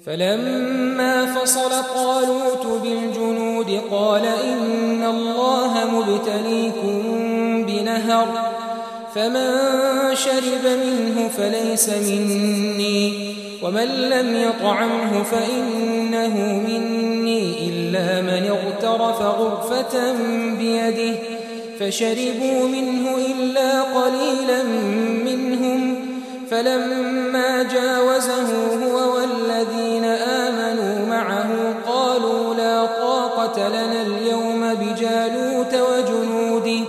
فلما فصل طالوت بالجنود قال إن الله مبتليكم بنهر فمن شرب منه فليس مني ومن لم يطعمه فإنه مني إلا من اغترف غرفة بيده فشربوا منه إلا قليلا منهم فلما جاوزه هو والذين آمنوا معه قالوا لا طاقة لنا اليوم بجالوت وجنوده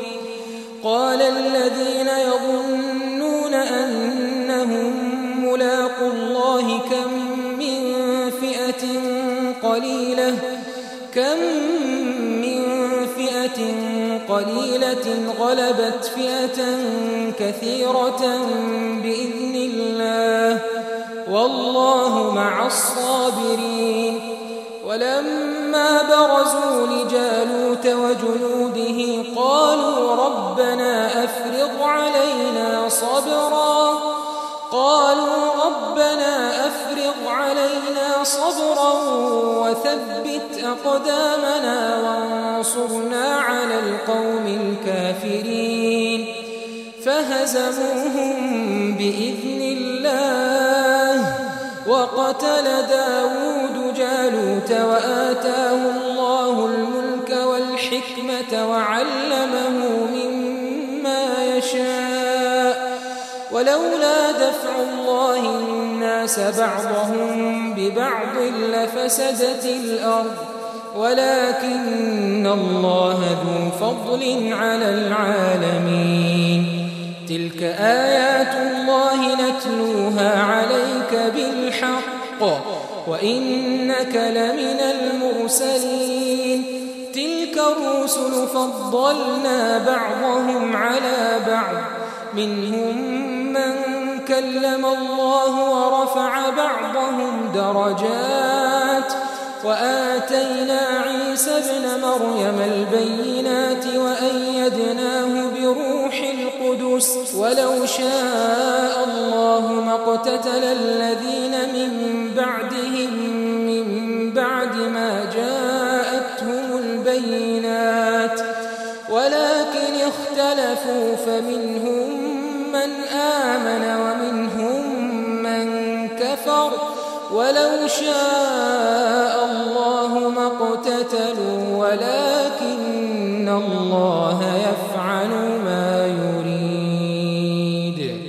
قال الذين يظنون أنهم ملاقو الله كم من فئة قليلة غلبت فئة كثيرة بإذن الله والله مع الصابرين ولما برزوا لجالوت وجنوده قالوا ربنا أفرغ علينا صبرا وثبت أقدامنا وانصرنا على القوم الكافرين فهزموهم بإذن الله وقتل داود جالوت وآتاه الله الملك والحكمة وعلمه مما يشاء ولولا دفع الله الناس بعضهم ببعض لفسدت الأرض ولكن الله ذو فضل على العالمين تلك آيات الله نتلوها عليك بالحق وإنك لمن المرسلين تلك الرسل فضلنا بعضهم على بعض منهم من كلم الله ورفع بعضهم درجات وآتينا عيسى ابن مريم البينات وأيدناه بروح القدس ولو شاء الله ما اقتتل الذين من بعدهم من بعد ما جاءتهم البينات ولكن اختلفوا فمنهم من آمن ومنهم من كفر ولو شاء الله ما اقتتلوا ولكن الله يفعل